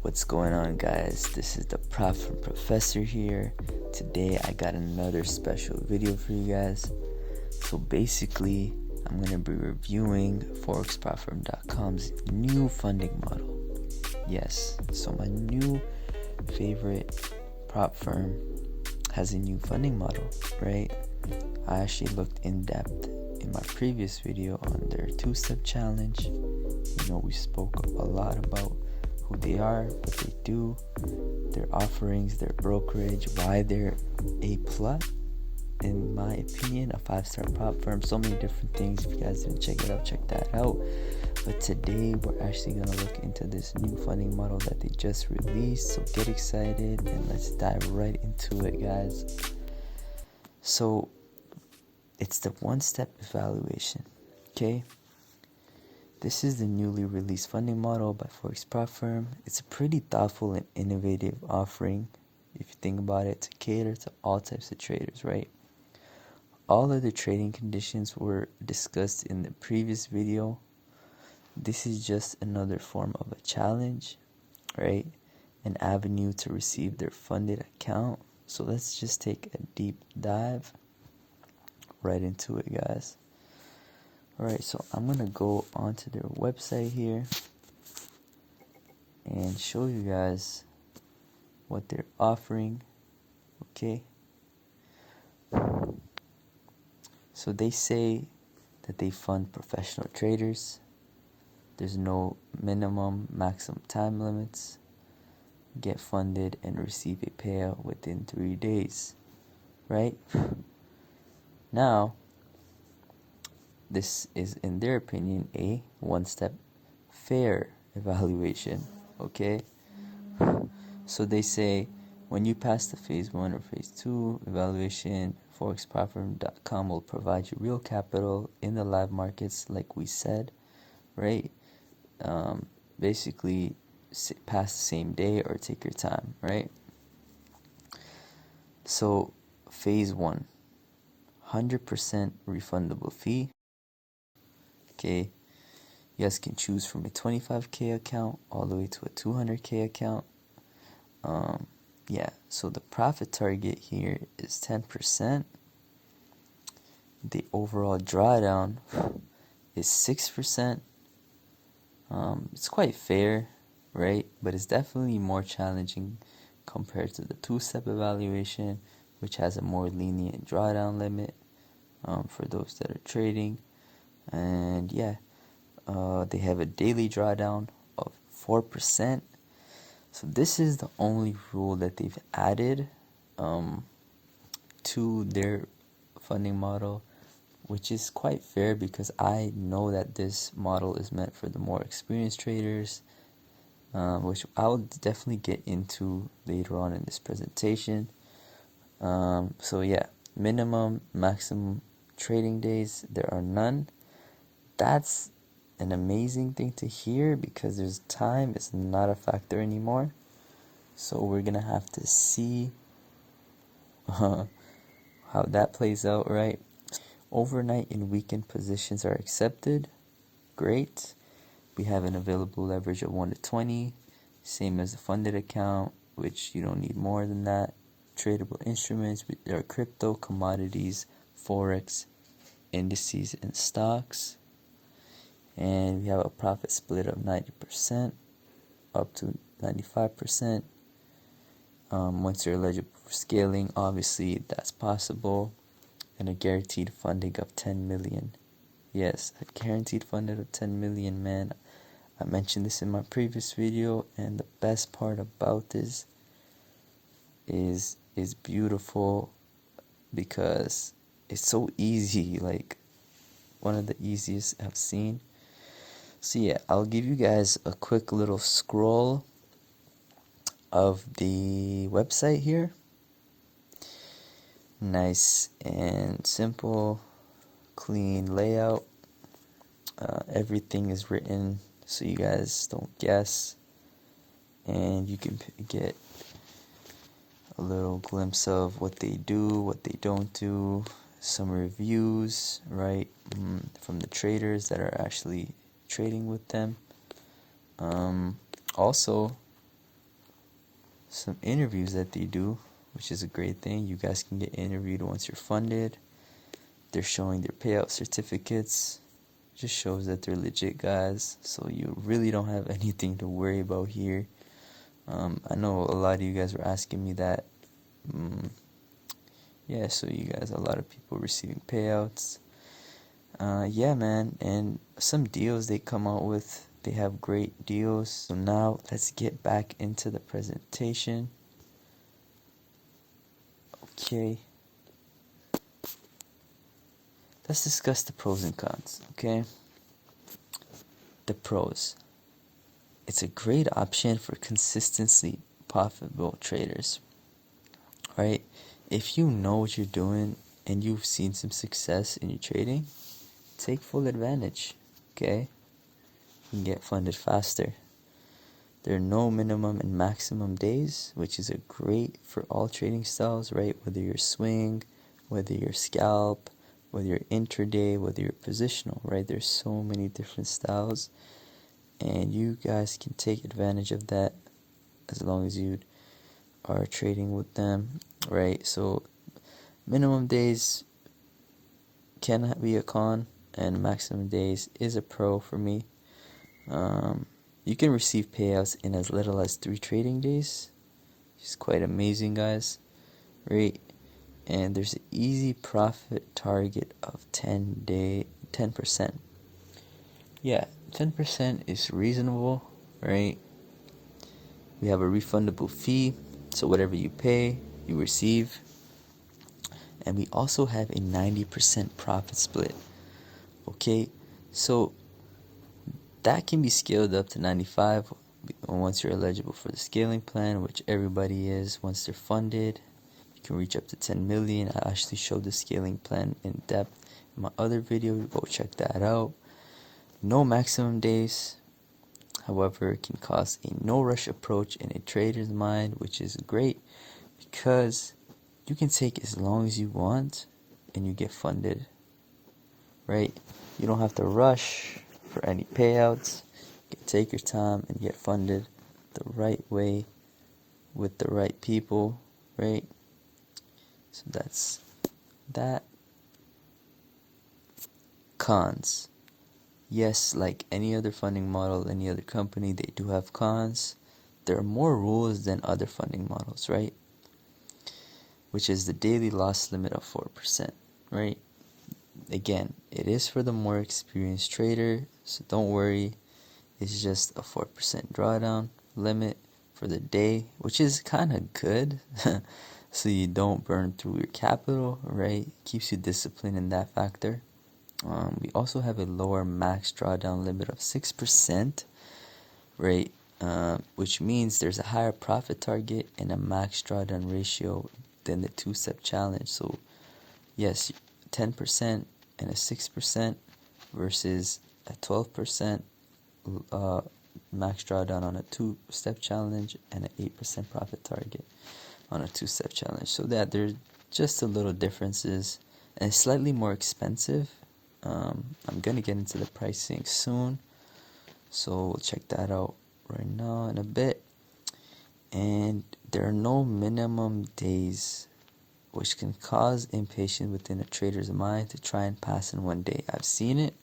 What's going on, guys? This is the propfirm professor here. Today I got another special video for you guys. So basically I'm going to be reviewing forexprofirm.com's new funding model. Yes, so my new favorite prop firm has a new funding model, right? I actually looked in depth in my previous video on their two-step challenge. We spoke a lot about who they are, what they do, their offerings, their brokerage, why they're A+, in my opinion, a 5-star prop firm, so many different things. If you guys didn't check it out, check that out. But today we're actually going to look into this new funding model that they just released, so get excited and let's dive right into it, guys. So it's the one-step evaluation, okay? This is the newly released funding model by ForexPropFirm. It's a pretty thoughtful and innovative offering, if you think about it, to cater to all types of traders, right? All of the trading conditions were discussed in the previous video. This is just another form of a challenge, right? An avenue to receive their funded account. So let's just take a deep dive right into it, guys. Alright, so I'm going to go onto their website here and show you guys what they're offering, okay? So they say that they fund professional traders. There's no minimum, maximum time limits. Get funded and receive a payout within 3 days, right? Now, this is, in their opinion, a one-step fair evaluation, okay? So they say, when you pass the phase 1 or phase 2 evaluation, ForexPropFirm.com will provide you real capital in the live markets, like we said, right? Basically, pass the same day or take your time, right? So, phase 1, 100% refundable fee. Okay, you guys can choose from a 25k account all the way to a 200k account. So the profit target here is 10%. The overall drawdown is 6%. It's quite fair, right? But it's definitely more challenging compared to the two-step evaluation, which has a more lenient drawdown limit for those that are trading. And they have a daily drawdown of 4%. So this is the only rule that they've added to their funding model, which is quite fair because I know that this model is meant for the more experienced traders, which I'll definitely get into later on in this presentation. Minimum, maximum trading days, there are none. That's an amazing thing to hear because there's time is not a factor anymore. So we're gonna have to see how that plays out, right? Overnight and weekend positions are accepted. Great. We have an available leverage of 1 to 20, same as the funded account, which you don't need more than that. Tradable instruments, there are crypto, commodities, forex, indices, and stocks. And we have a profit split of 90% up to 95%. Once you're eligible for scaling, obviously that's possible. And a guaranteed funding of 10 million. Yes, a guaranteed funding of 10 million, man. I mentioned this in my previous video, and the best part about this is beautiful because it's so easy, like one of the easiest I've seen. So I'll give you guys a quick little scroll of the website here. Nice and simple, clean layout. Everything is written so you guys don't guess, and you can get a little glimpse of what they do, what they don't do, some reviews, right, from the traders that are actually trading with them. Also, some interviews that they do, which is a great thing. You guys can get interviewed once you're funded. They're showing their payout certificates. Just shows that they're legit guys, so you really don't have anything to worry about here. I know a lot of you guys were asking me that. Yeah, so you guys, a lot of people receiving payouts. Yeah, man, and some deals they come out with, they have great deals. So now let's get back into the presentation. Okay, let's discuss the pros and cons. Okay, the pros: it's a great option for consistently profitable traders, right? If you know what you're doing and you've seen some success in your trading, take full advantage. Okay, you can get funded faster. There are no minimum and maximum days, which is a great for all trading styles, right? Whether you're swing, whether you're scalp, whether you're intraday, whether you're positional, right? There's so many different styles, and you guys can take advantage of that as long as you are trading with them, right? So minimum days can be a con, and maximum days is a pro for me. You can receive payouts in as little as 3 trading days, which is quite amazing, guys, right? And there's an easy profit target of 10%. Yeah, 10% is reasonable, right? We have a refundable fee, so whatever you pay, you receive. And we also have a 90% profit split. Okay, so that can be scaled up to 95 once you're eligible for the scaling plan, which everybody is once they're funded. You can reach up to 10 million. I actually showed the scaling plan in depth in my other video. Go check that out. No maximum days. However, it can cause a no rush approach in a trader's mind, which is great because you can take as long as you want and you get funded, right? You don't have to rush for any payouts. You can take your time and get funded the right way with the right people, right? So that's that. Cons: yes, like any other funding model, any other company, they do have cons. There are more rules than other funding models, right? Which is the daily loss limit of 4%, right? Again, it is for the more experienced trader, so don't worry. It's just a 4% drawdown limit for the day, which is kind of good. So you don't burn through your capital, right? Keeps you disciplined in that factor. We also have a lower max drawdown limit of 6%, right? Which means there's a higher profit target and a max drawdown ratio than the 2-step challenge. So yes, 10% and a 6% versus a 12% max drawdown on a 2-step challenge and an 8% profit target on a 2-step challenge. So that there's just a little differences, and it's slightly more expensive. I'm gonna get into the pricing soon, so we'll check that out right now in a bit. And there are no minimum days, which can cause impatience within a trader's mind to try and pass in one day. I've seen it,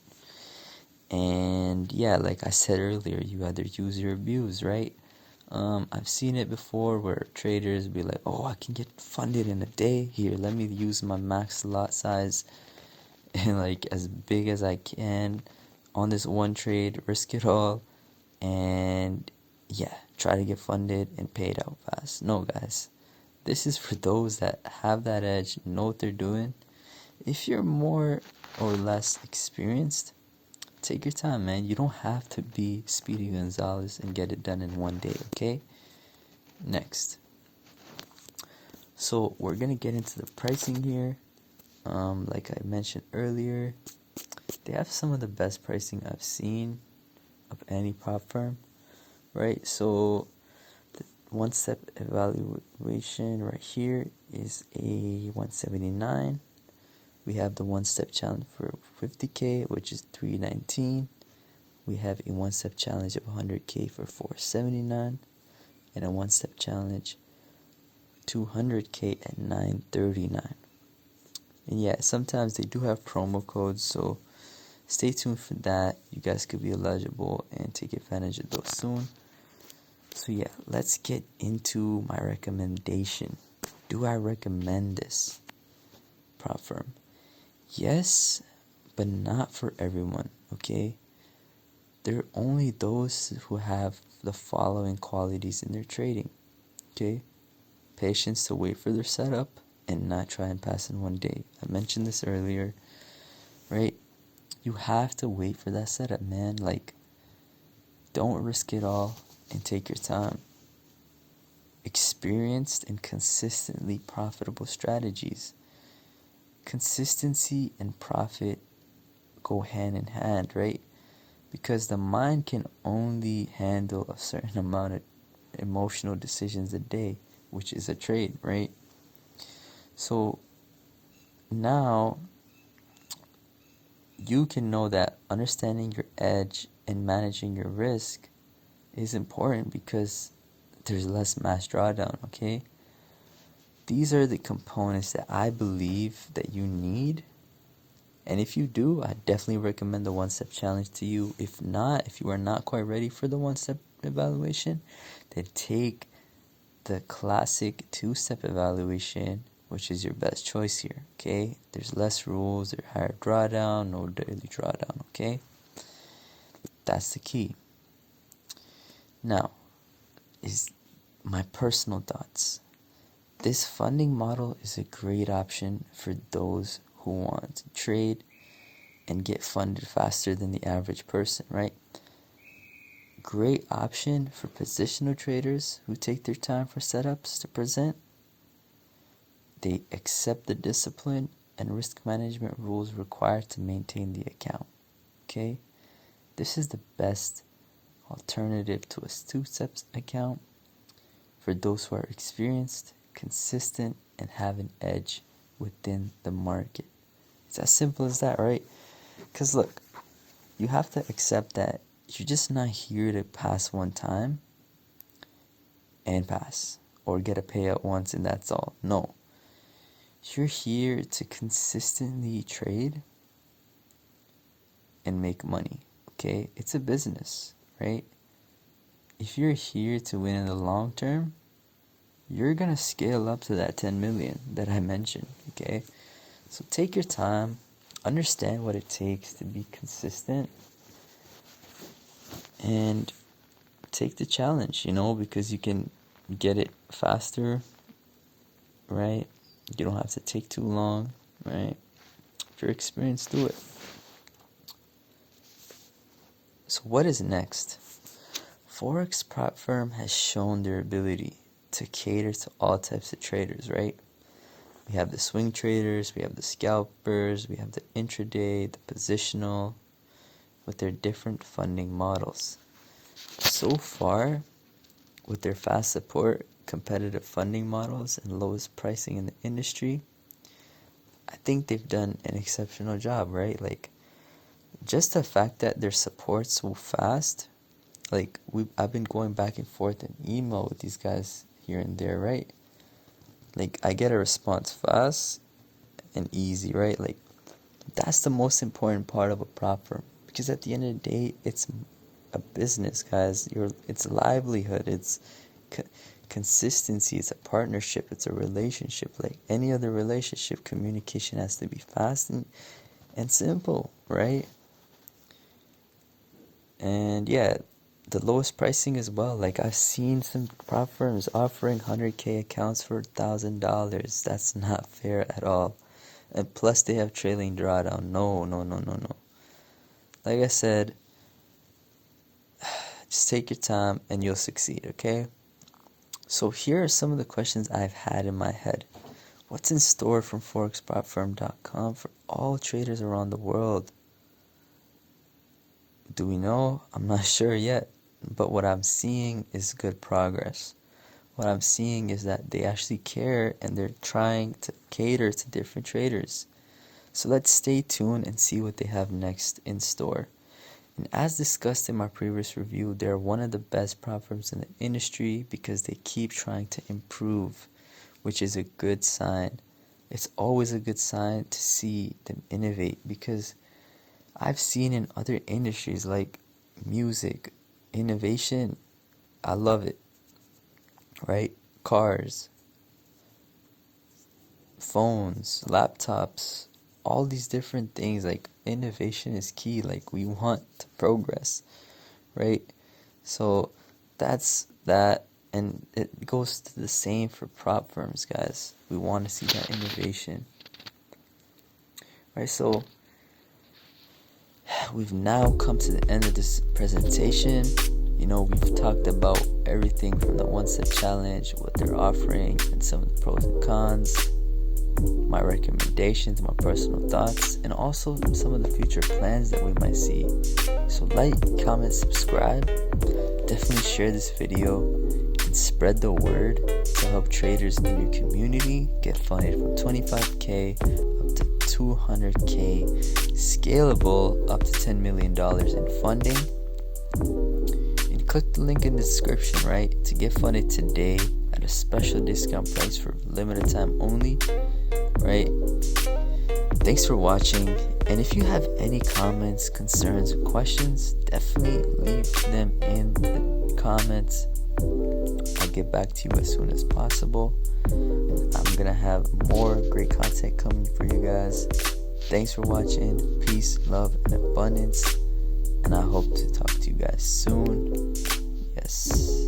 and yeah, like I said earlier, you either use or abuse, right? I've seen it before where traders be like, oh, I can get funded in a day. Here, let me use my max lot size and like as big as I can on this one trade, risk it all, and yeah, try to get funded and paid out fast. No, guys, this is for those that have that edge, know what they're doing. If you're more or less experienced, take your time, man. You don't have to be Speedy Gonzalez and get it done in one day, okay? Next. So we're going to get into the pricing here. Like I mentioned earlier, they have some of the best pricing I've seen of any prop firm, right? So the 1-step evaluation right here is a 179. We have the 1-step challenge for 50K, which is 319. We have a 1-step challenge of 100K for 479, and a one-step challenge 200k at 9:39. And yeah, sometimes they do have promo codes, so stay tuned for that. You guys could be eligible and take advantage of those soon. So yeah, let's get into my recommendation. Do I recommend this prop firm? Yes, but not for everyone, okay? There are only those who have the following qualities in their trading, okay? Patience to wait for their setup and not try and pass in one day. I mentioned this earlier, right? You have to wait for that setup, man. Like, don't risk it all and take your time. Experienced and consistently profitable strategies. Consistency and profit go hand in hand, right? Because the mind can only handle a certain amount of emotional decisions a day, which is a trade, right? So now you can know that understanding your edge and managing your risk is important because there's less mass drawdown, okay? These are the components that I believe that you need. And if you do, I definitely recommend the one-step challenge to you. If not, if you are not quite ready for the one-step evaluation, then take the classic two-step evaluation, which is your best choice here, okay? There's less rules, there's higher drawdown, no daily drawdown, okay? That's the key. Now, is my personal thoughts. This funding model is a great option for those who want to trade and get funded faster than the average person, right? Great option for positional traders who take their time for setups to present. They accept the discipline and risk management rules required to maintain the account, okay? This is the best alternative to a two-step account for those who are experienced, consistent, and have an edge within the market. It's as simple as that, right? Because look, you have to accept that you're just not here to pass one time and pass, or get a payout once and that's all. No. You're here to consistently trade and make money, okay? It's a business, right? If you're here to win in the long term, you're going to scale up to that 10 million that I mentioned, okay? So take your time, understand what it takes to be consistent, and take the challenge, because you can get it faster, right? You don't have to take too long, right? If you're experienced, do it. So what is next? ForexPropFirm has shown their ability to cater to all types of traders, right? We have the swing traders, we have the scalpers, we have the intraday, the positional, with their different funding models. So far, with their fast support, competitive funding models, and lowest pricing in the industry, I think they've done an exceptional job, right? Like, just the fact that their support's so fast, like, I've been going back and forth in email with these guys here and there, right? Like, I get a response fast and easy, right? Like, that's the most important part of a prop firm, because at the end of the day, it's a business, guys. It's a livelihood, it's consistency, it's a partnership, it's a relationship. Like any other relationship, communication has to be fast and simple, right? And yeah, the lowest pricing as well. Like, I've seen some prop firms offering 100k accounts for $1,000. That's not fair at all. And plus they have trailing drawdown. No. Like I said, just take your time and you'll succeed, okay? So here are some of the questions I've had in my head. What's in store from forexpropfirm.com for all traders around the world? Do we know? I'm not sure yet. But what I'm seeing is good progress. What I'm seeing is that they actually care and they're trying to cater to different traders. So let's stay tuned and see what they have next in store. And as discussed in my previous review, they're one of the best prop firms in the industry because they keep trying to improve, which is a good sign. It's always a good sign to see them innovate, because I've seen in other industries like music, innovation, I love it, right? Cars, phones, laptops, all these different things, like innovation is key. Like, we want to progress, right? So that's that, and it goes to the same for prop firms, guys. We want to see that innovation, right? So we've now come to the end of this presentation. We've talked about everything from the one-step challenge, what they're offering, and some of the pros and cons, my recommendations, my personal thoughts, and also some of the future plans that we might see. So like, comment, subscribe. Definitely share this video and spread the word to help traders in your community get funded from 25K up to 200K, scalable up to $10 million in funding. And click the link in the description, right, to get funded today at a special discount price for limited time only, right? Thanks for watching, and if you have any comments, concerns, or questions, definitely leave them in the comments. I'll get back to you as soon as possible. I'm gonna have more great content coming for you guys. Thanks for watching. Peace, love, and abundance, and I hope to talk to you guys soon. Yes.